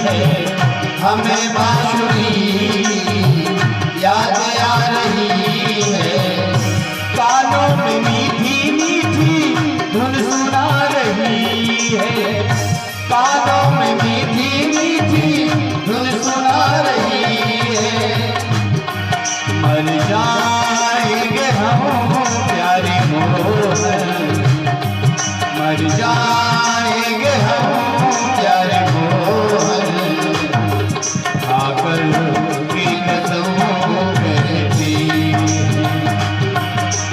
है, हमें बांसुरी याद आ रही है। कानों में मीठी मीठी धुन सुना रही है, कानों में मीठी मीठी धुन सुना रही है। मर जाएंगे हम प्यारी मोहन, मर जाएंगे हम प्यारे मोहन, आकर की कसम कहती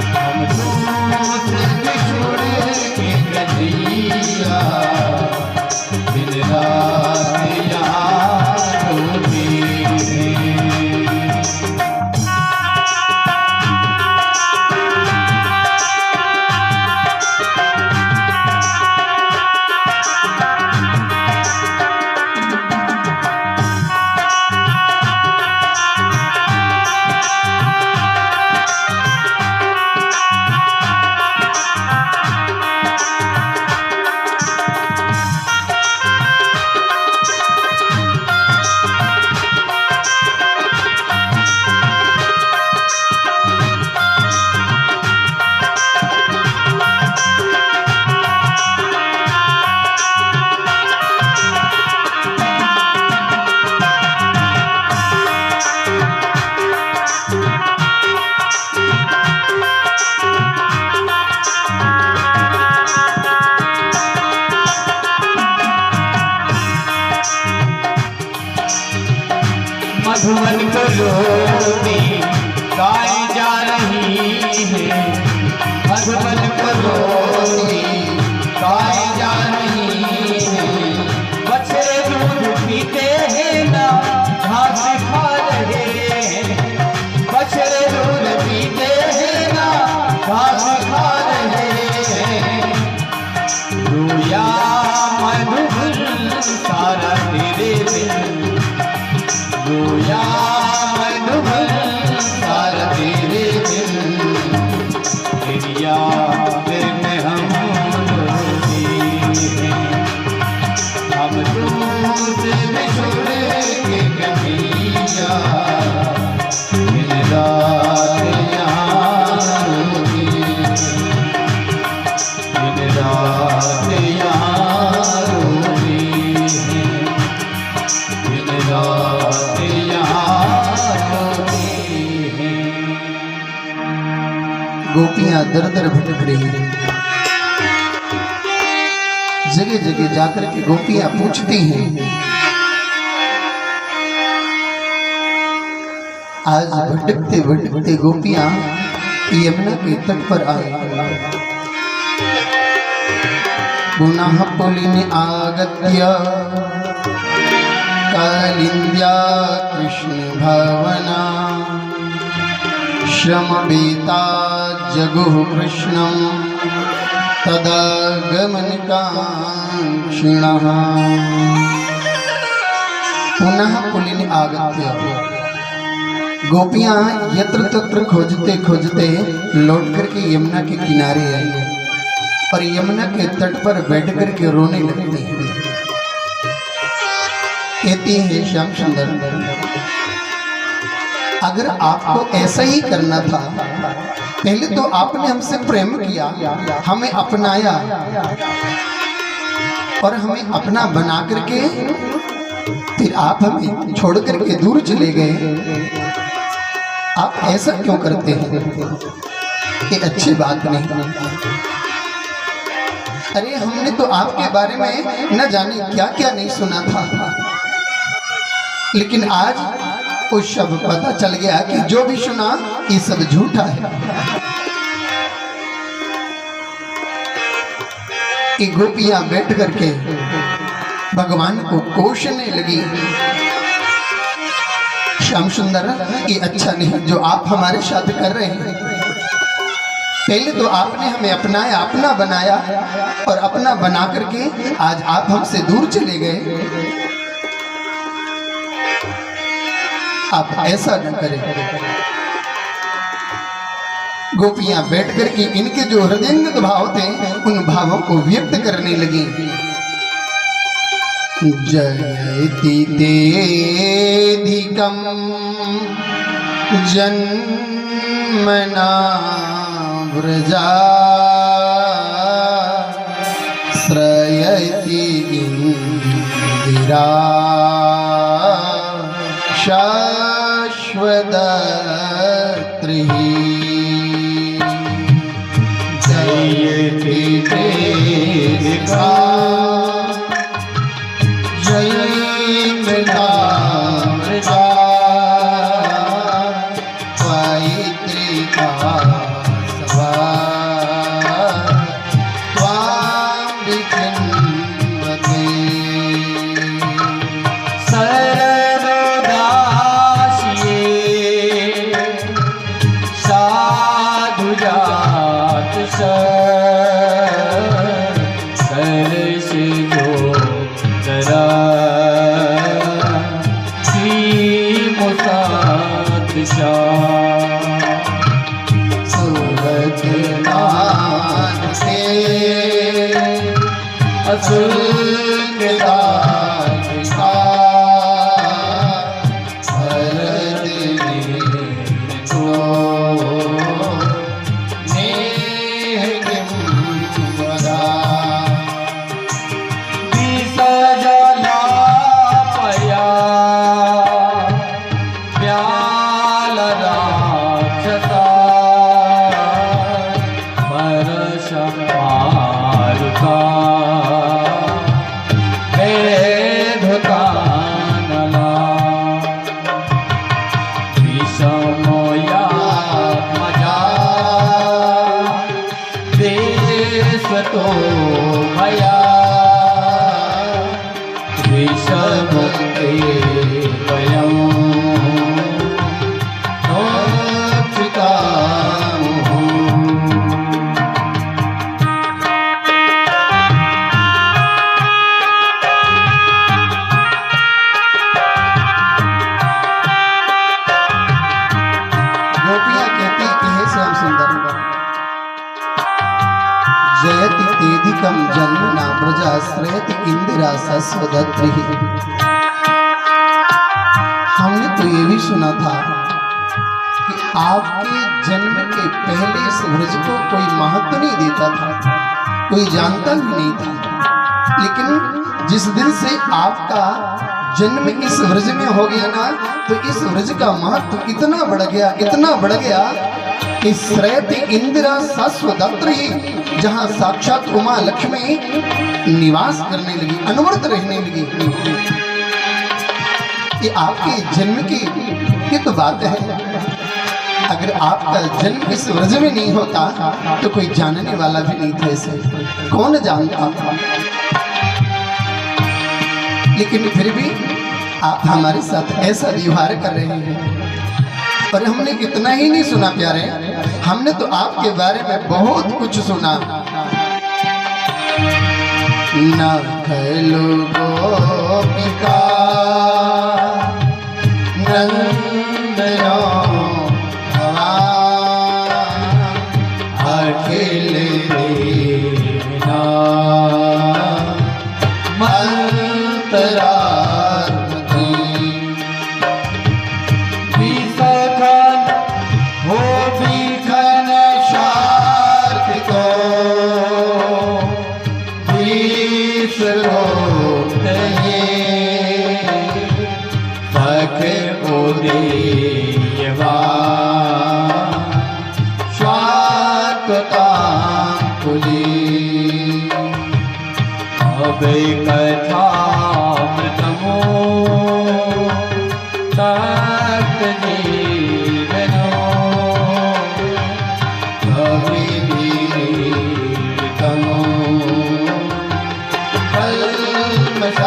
हम तुमसे बिछुड़ के कजिया, दिन रात यहाँ रोती है। मधुबन को रोती गाई जा रही है, मधुबन को रोती गाई जा रही है। बछड़े दूध पीते हैं ना घास खा रहे हैं, बछड़े दूध पीते हैं ना घास खा रहे हैं। रोया मधुबन सारा तेरे बिन, रोया मधुबन सारा तेरे बिन, तेरी याद में हम रोते हैं। हम तुमसे बिछुड़ के कजिया, दिन रात यहाँ रोते हैं, दिन रात यहाँ रोते हैं, दिन रात यहाँ रोते हैं। गोपियां दर दर भटक रही हैं, जगह जगह जाकर के गोपियां पूछती हैं। आज भटकते भटकते गोपियां यमुना के तट पर आई। पुनः पुलिन आगत्य कालिंद्या कृष्ण भवना, श्रमवेता जगुः कृष्णं तदा गमनकांक्षिणः। पुनः पुलिन आगत्य, गोपियां यत्र तत्र खोजते खोजते लौट करके यमुना के किनारे आई और यमुना के तट पर बैठ करके रोने लगती हैं। कहती है श्याम सुंदर, अगर आपको ऐसा ही करना था, पहले तो आपने हमसे प्रेम किया, हमें अपनाया और हमें अपना बना करके फिर आप हमें छोड़ करके दूर चले गए। आप ऐसा क्यों करते हैं? ये अच्छी बात नहीं। अरे हमने तो आपके बारे में न जाने क्या क्या नहीं सुना था, लेकिन आज उस सब पता चल गया कि जो भी सुना ये सब झूठा है। ये गोपियां बैठ करके भगवान को कोसने लगी। श्याम सुंदर, ये अच्छा नहीं जो आप हमारे साथ कर रहे हैं। पहले तो आपने हमें अपनाया, अपना बनाया और अपना बना करके आज आप हमसे दूर चले गए। आप ऐसा न करें। गोपियां बैठ करके इनके जो हृदयंगत भाव थे उन भावों को व्यक्त करने लगी। जयति तेधिकं जन्मना व्रजा श्रयति इंदिरा शाश्वतत्रिः जयति तेधिका जयमृता व्रजा त्वयित्रिका सवा त्वां विचिन्वते सर्वदास्ये साधुजात सरसिजो तरा सुरतनाथ से असुरदायिका हरदिने तो नेह किं वदा विसजलापया व्यालराक्षसा परशमारुका वेधकानला विषमयात्मजा देशतो भया विषमुक्ते वयम् जयति तेधिकं जन्मना व्रजा श्रयति इंदिरा शाश्वतत्रिः। हमने तो ये भी सुना था कि आपके जन्म के पहले इस व्रज को कोई महत्व नहीं देता था, कोई जानता भी नहीं था, लेकिन जिस दिन से आपका जन्म इस व्रज में हो गया ना, तो इस व्रज का महत्व इतना बढ़ गया, इतना बढ़ गया कि श्रयति इंदिरा शाश्वतत्रिः, जहां साक्षात उमा लक्ष्मी निवास करने लगी, अनवरत रहने लगी। ये आपके जन्म की ये तो बात है। अगर आपका जन्म इस व्रज में नहीं होता तो कोई जानने वाला भी नहीं था, इसे कौन जानता था। लेकिन फिर भी आप हमारे साथ ऐसा व्यवहार कर रहे हैं। और हमने इतना ही नहीं सुना प्यारे, हमने तो आपके बारे में बहुत कुछ सुना। न खलु गोपिका नंदनो अखिल दीना मंतरात्मति विसखन हो विखन शार्थ को विसरो कहे सख उदयवा अब कथामृतमो तक्त जीवनो भविनीतमो कल्मषापहम्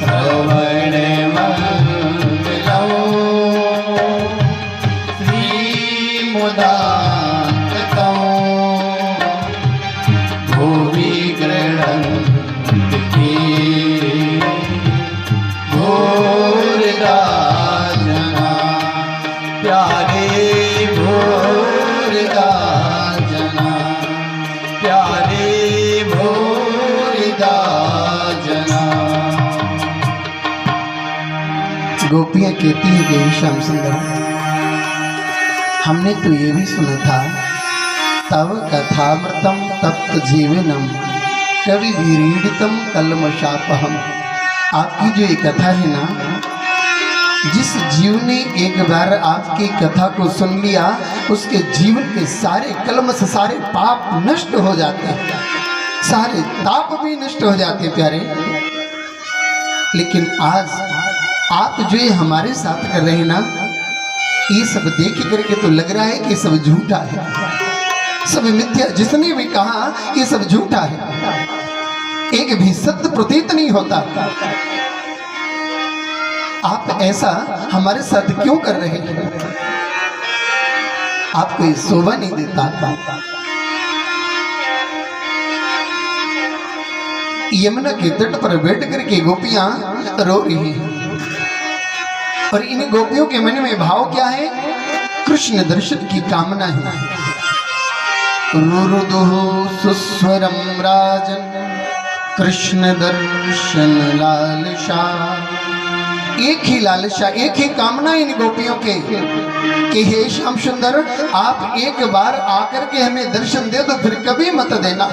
श्रवणमङ्गलम् श्रीमुदान्तकम् भुवि गोपियां कहती हैं कि हे श्याम सुंदर, हमने तो ये भी सुना था, तव कथामृतम तप्त जीवनम कवि विरीडितम कलमशापहम। आपकी जो ये कथा है ना, जिस जीव ने एक बार आपकी कथा को सुन लिया, उसके जीवन के सारे कलमश, सारे पाप नष्ट हो जाते हैं, सारे ताप भी नष्ट हो जाते हैं प्यारे। लेकिन आज आप जो ये हमारे साथ कर रहे हैं ना, ये सब देख करके तो लग रहा है कि सब झूठा है, सब मिथ्या। जिसने भी कहा ये सब झूठा है, एक भी सत्य प्रतीत नहीं होता। आप ऐसा हमारे साथ क्यों कर रहे हैं? आपको ये शोभा नहीं देता। यमुना के तट पर बैठ करके गोपियां रो रही हैं, और इन गोपियों के मन में भाव क्या है? कृष्ण दर्शन की कामना है। रुरुदुः सुस्वरम राजन कृष्ण दर्शन लालसा। एक ही लालसा, एक ही कामना इन गोपियों के कि हे श्याम सुंदर, आप एक बार आकर के हमें दर्शन दे दो, फिर कभी मत देना,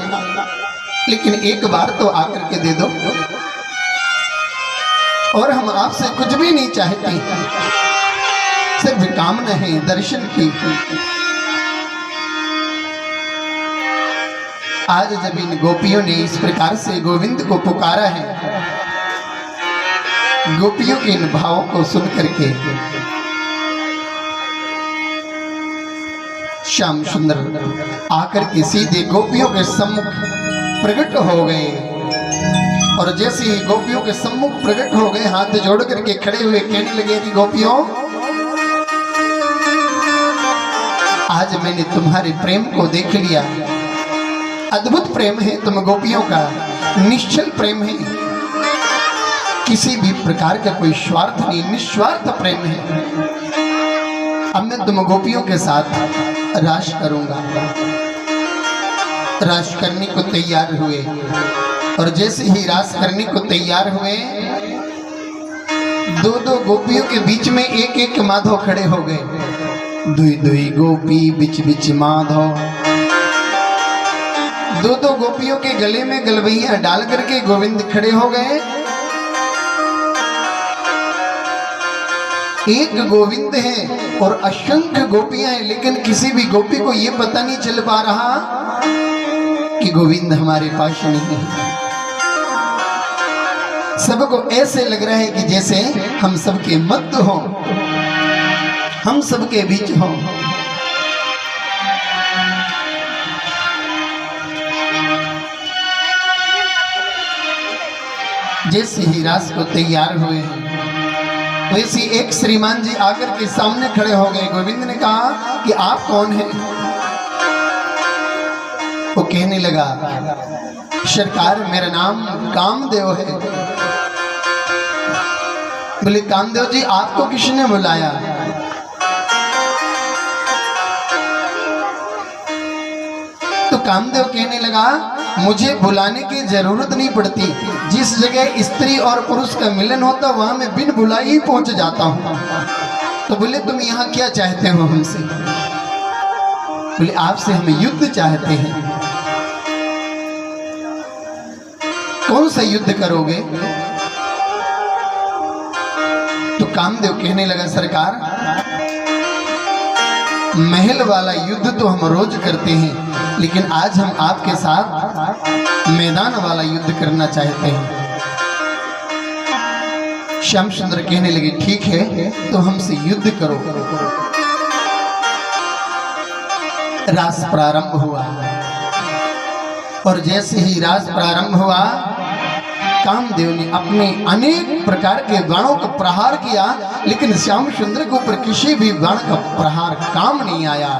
लेकिन एक बार तो आकर के दे दो। और हम आपसे कुछ भी नहीं चाहते, सिर्फ कामना है दर्शन की। आज जब इन गोपियों ने इस प्रकार से गोविंद को पुकारा है, गोपियों के इन भावों को सुन करके श्याम सुंदर आकर के सीधे गोपियों के सम्मुख प्रकट हो गए। और जैसे ही गोपियों के सम्मुख प्रकट हो गए, हाथ जोड़ करके खड़े हुए कहने लगे कि गोपियों, आज मैंने तुम्हारे प्रेम को देख लिया। अद्भुत प्रेम है तुम गोपियों का, निश्चल प्रेम है, किसी भी प्रकार का कोई स्वार्थ नहीं, निस्वार्थ प्रेम है। अब मैं तुम गोपियों के साथ रास करूंगा। रास करने को तैयार हुए, और जैसे ही रास करने को तैयार हुए, दो दो गोपियों के बीच में एक एक माधव खड़े हो गए। दुई दुई गोपी बिच बिच माधव। दो दो गोपियों के गले में गलवैया डाल करके गोविंद खड़े हो गए। एक गोविंद है और असंख्य गोपियां हैं, लेकिन किसी भी गोपी को यह पता नहीं चल पा रहा कि गोविंद हमारे पास नहीं है। सबको ऐसे लग रहा है कि जैसे हम सबके मध्य हों, हम सबके बीच हों। जैसे ही रास को तैयार हुए, वैसे एक श्रीमान जी आकर के सामने खड़े हो गए। गोविंद ने कहा कि आप कौन हैं? वो कहने लगा, सरकार मेरा नाम कामदेव है। बोले कामदेव जी, आपको किसने बुलाया? तो कामदेव कहने लगा, मुझे बुलाने की जरूरत नहीं पड़ती। जिस जगह स्त्री और पुरुष का मिलन होता वहां मैं बिन बुलाए ही पहुंच जाता हूं। तो बोले तुम यहाँ क्या चाहते हो हमसे? बोले आपसे हम युद्ध चाहते हैं। कौन सा युद्ध करोगे? तो कामदेव कहने लगा, सरकार महल वाला युद्ध तो हम रोज करते हैं, लेकिन आज हम आपके साथ मैदान वाला युद्ध करना चाहते हैं। श्याम सुंदर कहने लगे, ठीक है तो हमसे युद्ध करो। रास प्रारंभ हुआ, और जैसे ही रास प्रारंभ हुआ, कामदेव ने अपने अनेक प्रकार के बाणों का प्रहार किया, लेकिन श्याम सुंदर के ऊपर किसी भी बाण का प्रहार काम नहीं आया।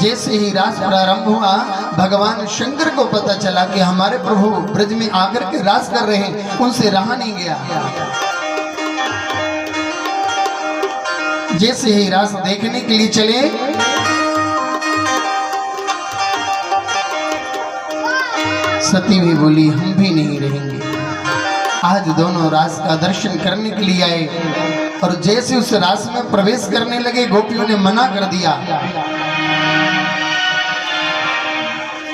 जैसे ही रास प्रारंभ हुआ, भगवान शंकर को पता चला कि हमारे प्रभु ब्रज में आकर के रास कर रहे हैं, उनसे रहा नहीं गया। जैसे ही रास देखने के लिए चले, सती भी बोली हम भी नहीं रहेंगे। आज दोनों रास का दर्शन करने के लिए आए और जैसे उस रास में प्रवेश करने लगे गोपियों ने मना कर दिया।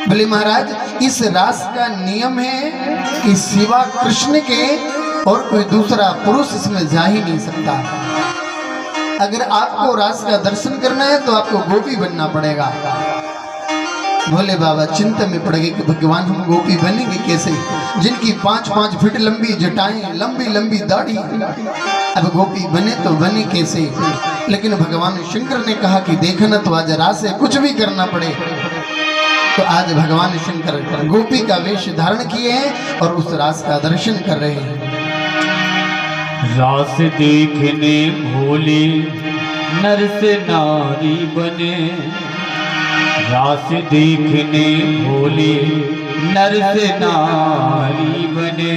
बोले महाराज इस रास का नियम है कि सिवा कृष्ण के और कोई दूसरा पुरुष इसमें जा ही नहीं सकता। अगर आपको रास का दर्शन करना है तो आपको गोपी बनना पड़ेगा। भोले बाबा चिंता में पड़ गए कि भगवान हम गोपी बनेंगे कैसे, जिनकी 5-5 फीट लंबी जटाएं, लंबी लंबी दाढ़ी, अब गोपी बने तो बने कैसे। लेकिन भगवान शंकर ने कहा कि देखना तो आज रास है, कुछ भी करना पड़े। तो आज भगवान शंकर गोपी का वेश धारण किए हैं और उस रास का दर्शन कर रहे हैं। रास देखने भोले नर से नारी बने, रास देखने भोले नर से नारी बने,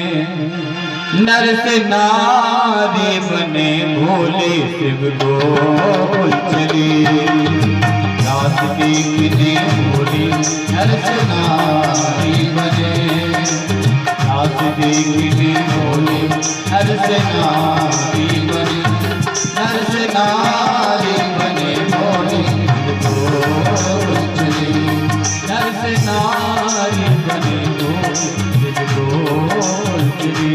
नर से नारी बने भोले शिव गोकुल चले। रास देखने भोले नर से नारी बने, रास देखने भोले नर से नारी बने, नर से नारी बने भोले गोकुल चले, नर से नारी बने भोले गोकुल चले।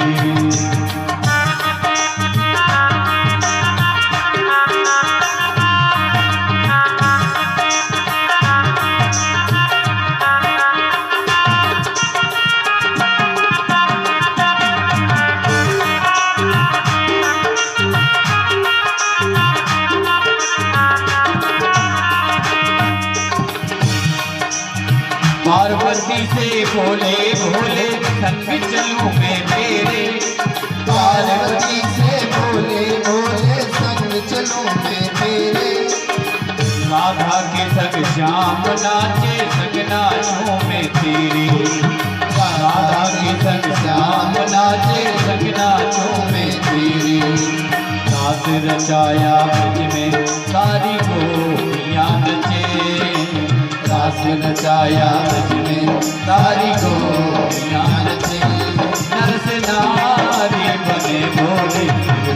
पार्वती से बोले भोले संग चलूं मैं तेरे, पार्वती से बोले भोले संग चलूं मैं तेरे। राधा के संग श्याम नाचे संग नाचूं मैं तेरे, राधा के संग श्याम नाचे संग नाचूं मैं तेरे। रास रचाया ब्रज में सारी गोपियां नचे, रास रचाया ब्रज में सारी गोपियां नचे, नर से नारी बने भोले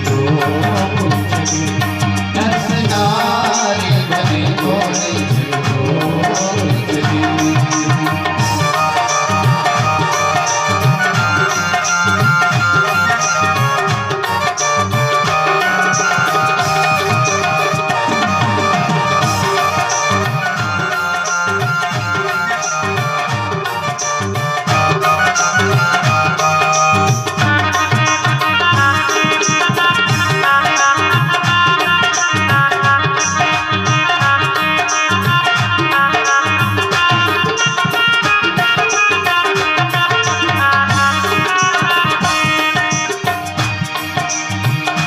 गोकुल चले, नर से नारी बने भोले गोकुल चले।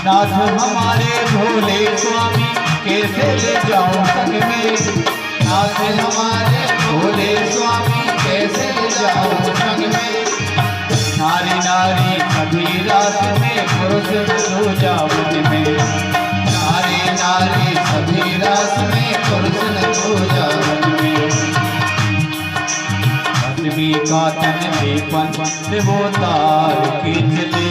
नाथ हमारे भोले स्वामी कैसे ले जाऊं संग में, नाथ हमारे भोले स्वामी कैसे ले जाऊं संग में। नारी नारी कभी रात में पुरुष सो जावन में, नारी नारी सभी रात में पुरुष सो जावन में। भस्मी का तन बेपन से वो तार खींच ले,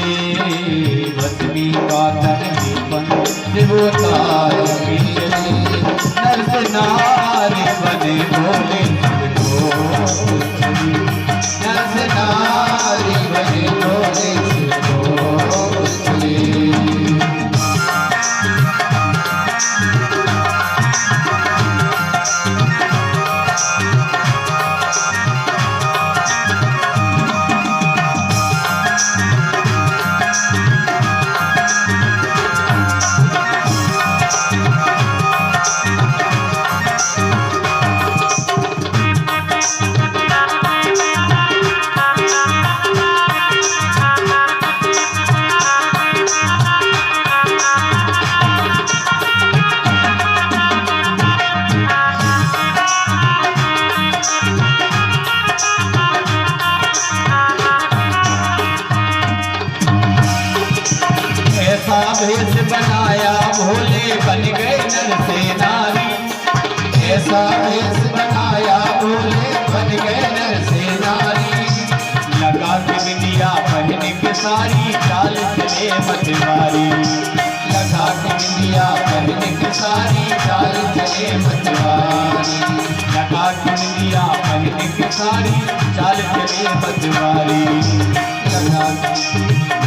भस्मी का तन बेपन से वो तार खींच ले। नर से नारी बने भोले गोकुल चले, नर से नारी बने भोले गोकुल चले। भेष बनाया भोले बन गए नर से नारी, ऐसा भेष बनाया भोले बन गए नर से नारी। लगा के बिंदिया पहन के सारी चाल चले मतवारी लगा के बिंदिया पहन के सारी चाल चले मतवारी लगा के बिंदिया पहन के सारी चाल चले मतवारी लगा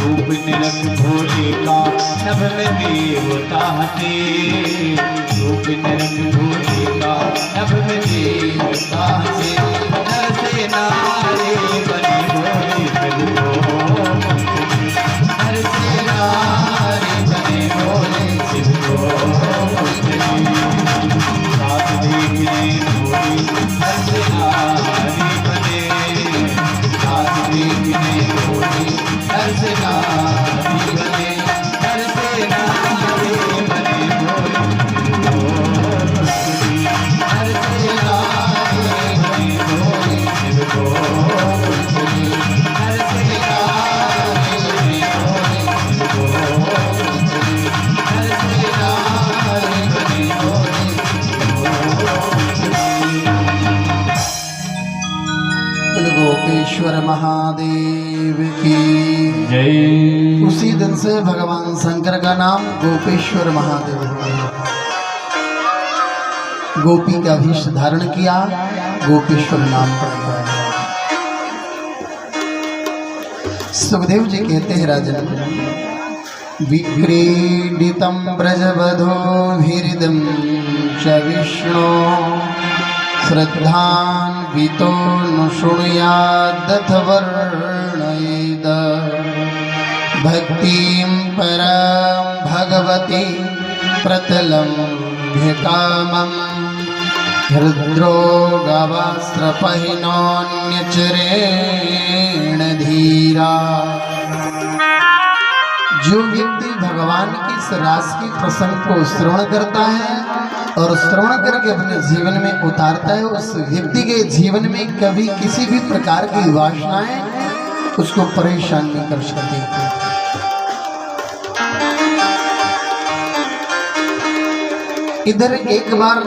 रूप निरख भोले का नभ में देवता हटे रूप निरख भोले का नभ में देवता हटे नर से नारे बने भोले शिव नर से नारे बने भोले शिव साथ देखने भोले नर से नारे बने साथ देखने भोले नर से नारी बने नर से नारी बने भोले नर से नारी बने भोले शिव को नर से नारी बने भोले शिव को नर से नारी बने भोले गोपेश्वर महादेव की जय। उसी दिन से भगवान शंकर का नाम गोपेश्वर महादेव है। गोपी का भीष धारण किया, गोपेश्वर नाम पड़ गया। सुखदेव जी कहते हैं राजन, विक्रीडितम ब्रजवधो भिरिदम च विष्णु श्रद्धान्वितो नु शृणुयादथ वर्णयेद भक्तिं परं भगवती प्रतलम्भ्यकामं हृद्रो गवास्त्रपहिनोऽन्यचरेण धीरा। जो व्यक्ति भगवान की इस रास की प्रसंग को श्रवण करता है और श्रवण करके अपने जीवन में उतारता है, उस व्यक्ति के जीवन में कभी किसी भी प्रकार की वासनाएं उसको परेशान नहीं कर सकती। इधर एक बार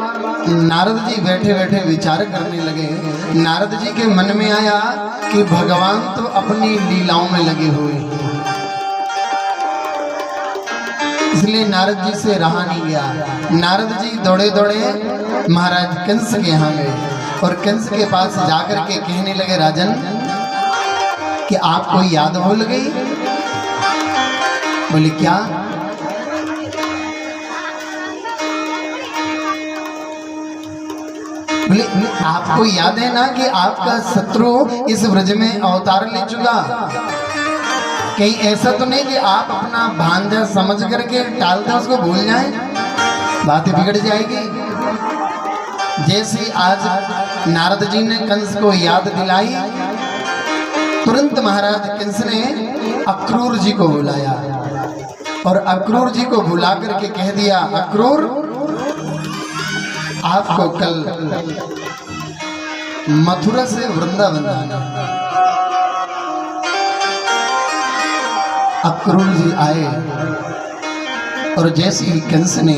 नारद जी बैठे बैठे विचार करने लगे। नारद जी के मन में आया कि भगवान तो अपनी लीलाओं में लगे हुए हैं, इसलिए नारद जी से रहा नहीं गया। नारद जी दौड़े दौड़े महाराज कंस के यहाँ गए और कंस के पास जाकर के कहने लगे, राजन कि आपको याद भूल गई? बोले क्या? बोले आपको याद है ना कि आपका शत्रु इस ब्रज में अवतार ले चुका। कहीं ऐसा तो नहीं कि आप अपना भांजा समझ करके टालते उसको भूल जाएं, बात बिगड़ जाएगी। जैसे आज नारद जी ने कंस को याद दिलाई, तुरंत महाराज कंस ने अक्रूर जी को बुलाया और अक्रूर जी को बुला करके कह दिया, अक्रूर आपको कल मथुरा से वृंदावन जाना। अक्रूर जी आए और जैसे ही कंस ने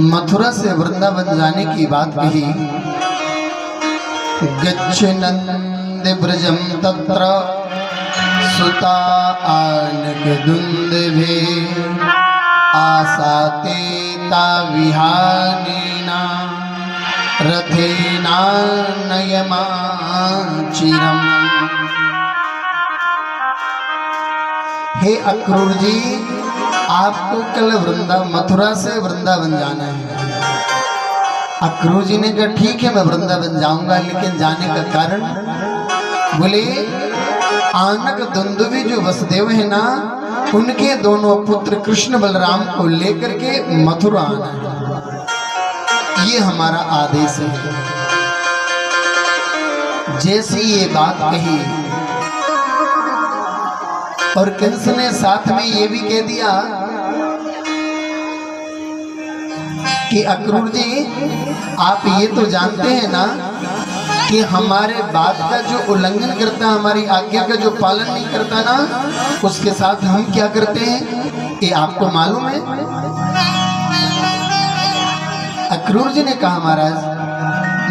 मथुरा से वृंदावन जाने की बात कही, गच्छ नंद ब्रजम तत्र सुता आनक दुंदभे आसाते ता विहानेना रथेना नयमा चिरम। हे अक्रूर जी, आपको कल मथुरा से वृंदावन जाना है। अक्रूर जी ने कहा ठीक है मैं वृंदावन जाऊंगा, लेकिन जाने का कारण? बोले आनक दुंदुभी जो वसुदेव है ना, उनके दोनों पुत्र कृष्ण बलराम को लेकर के मथुरा आना है, ये हमारा आदेश है। जैसी ये बात कही और कंस ने साथ में ये भी कह दिया कि अक्रूर जी आप ये तो जानते हैं ना कि हमारे बात का जो उल्लंघन करता, हमारी आज्ञा का जो पालन नहीं करता ना, उसके साथ हम क्या करते हैं ये आपको मालूम है? अक्रूर जी ने कहा महाराज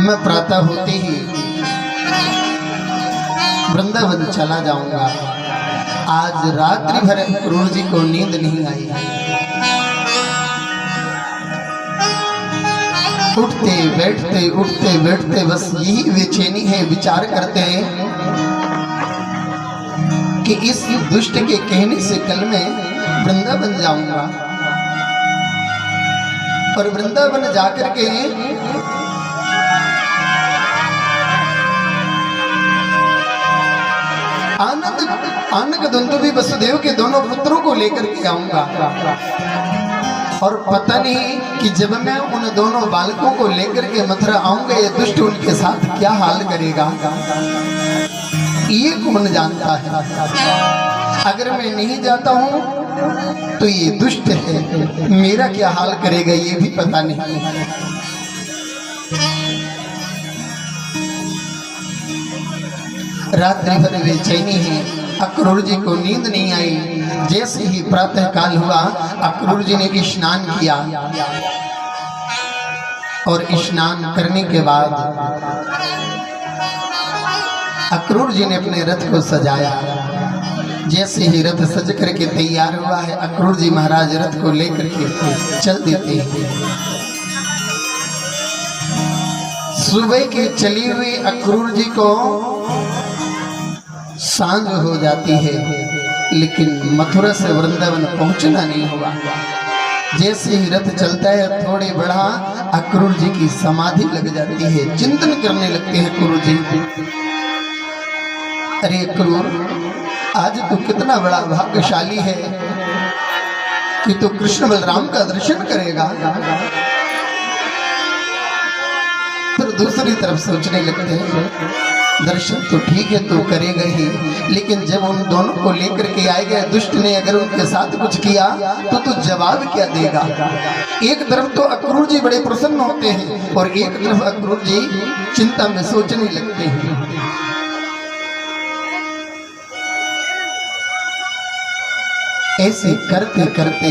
मैं प्रातः होते ही वृंदावन चला जाऊंगा। आज रात्रि भर अक्रूर जी को नींद नहीं आई। उठते बैठते बस यही बेचैनी है, विचार करते हैं कि इस दुष्ट के कहने से कल मैं वृंदावन जाऊंगा और वृंदावन जाकर के आनंद दुंदुभी वसुदेव के दोनों पुत्रों को लेकर के आऊंगा। और पता नहीं कि जब मैं उन दोनों बालकों को लेकर के मथुरा आऊंगा, ये दुष्ट उनके साथ क्या हाल करेगा, ये कौन जानता है। अगर मैं नहीं जाता हूं तो ये दुष्ट है, मेरा क्या हाल करेगा ये भी पता नहीं। रात्रि भर बेचैनी है, अक्रूर जी को नींद नहीं आई। जैसे ही प्रातः काल हुआ, अक्रूर जी ने स्नान किया और स्नान करने के बाद अक्रूर जी ने अपने रथ को सजाया। जैसे ही रथ सज करके तैयार हुआ है, अक्रूर जी महाराज रथ को लेकर के चल देते हैं। सुबह के चली हुई अक्रूर जी को सांझ हो जाती है, लेकिन मथुरा से वृंदावन पहुंचना नहीं हुआ। जैसे ही रथ चलता है, थोड़े बढ़ा अक्रूर जी की समाधि लग जाती है। चिंतन करने लगते हैं अक्रूर जी, अरे अक्रूर, आज तू कितना बड़ा भाग्यशाली है कि तू कृष्ण बलराम का दर्शन करेगा। फिर दूसरी तरफ सोचने लगते हैं, दर्शन तो ठीक है तू करेगा ही, लेकिन जब उन दोनों को लेकर के आएगा, दुष्ट ने अगर उनके साथ कुछ किया तो तू जवाब क्या देगा। एक तरफ तो अक्रूर जी बड़े प्रसन्न होते हैं और एक तरफ अक्रूर जी चिंता में सोचने लगते हैं। ऐसे करते करते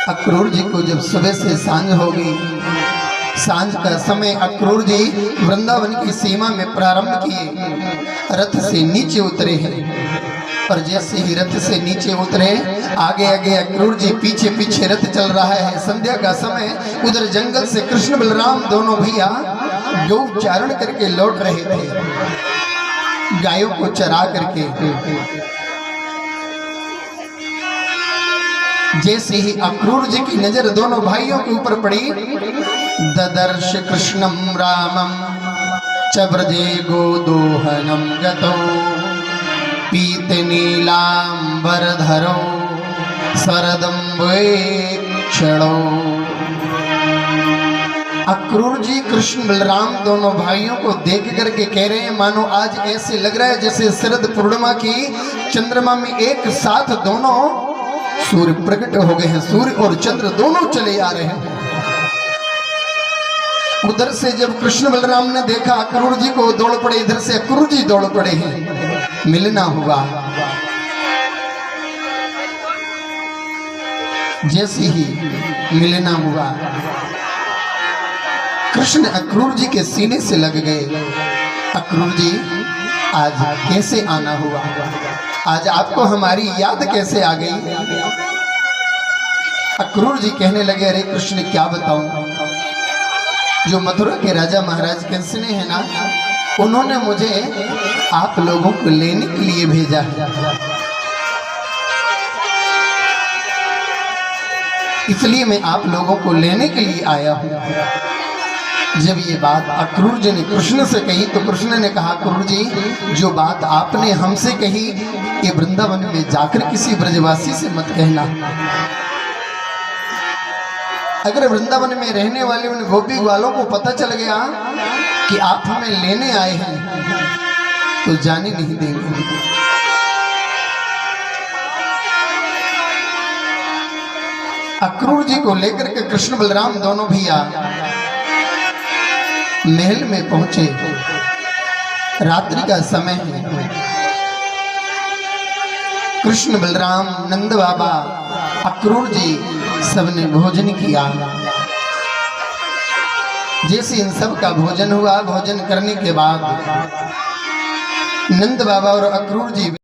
अक्रूर जी को जब सुबह से सांझ हो गई, सांझ का समय अक्रूर जी वृंदावन की सीमा में प्रारंभ किए, रथ से नीचे उतरे हैं। और जैसे ही रथ से नीचे उतरे, आगे आगे अक्रूर जी, पीछे पीछे रथ चल रहा है। संध्या का समय, उधर जंगल से कृष्ण बलराम दोनों भैया गौ चारण करके लौट रहे थे, गायों को चरा करके। जैसे ही अक्रूर जी की नजर दोनों भाइयों के ऊपर पड़ी, ददर्श कृष्णम रामम च व्रजे गोदोहनम गतो पीत नीलांबरधरो शरदम वेक्षणो। अक्रूर जी कृष्ण बलराम दोनों भाइयों को देख करके कह रहे हैं, मानो आज ऐसे लग रहा है जैसे शरद पूर्णिमा की चंद्रमा में एक साथ दोनों सूर्य प्रकट हो गए हैं। सूर्य और चंद्र दोनों चले आ रहे हैं। उधर से जब कृष्ण बलराम ने देखा अक्रूर जी को, दौड़ पड़े। इधर से अक्रूर जी दौड़ पड़े हैं। मिलना हुआ। जैसे ही मिलना हुआ, कृष्ण अक्रूर जी के सीने से लग गए। अक्रूर जी, आज कैसे आना हुआ? आज आपको हमारी याद कैसे आ गई? अक्रूर जी कहने लगे, अरे कृष्ण क्या बताऊं, जो मथुरा के राजा महाराज कंस ने है ना, उन्होंने मुझे आप लोगों को लेने के लिए भेजा है, इसलिए मैं आप लोगों को लेने के लिए आया हूं। जब ये बात अक्रूर जी ने कृष्ण से कही तो कृष्ण ने कहा, अक्रूर जी, जो बात आपने हमसे कही, ये वृंदावन में जाकर किसी ब्रजवासी से मत कहना। अगर वृंदावन में रहने वाले उन गोपी वालों को पता चल गया कि आप हमें लेने आए हैं तो जाने नहीं देंगे। अक्रूर जी को लेकर के कृष्ण बलराम दोनों भैया महल में पहुंचे। रात्रि का समय है। कृष्ण बलराम, नंद बाबा, अक्रूर जी सबने भोजन किया। जैसे इन सब का भोजन हुआ, भोजन करने के बाद नंद बाबा और अक्रूर जी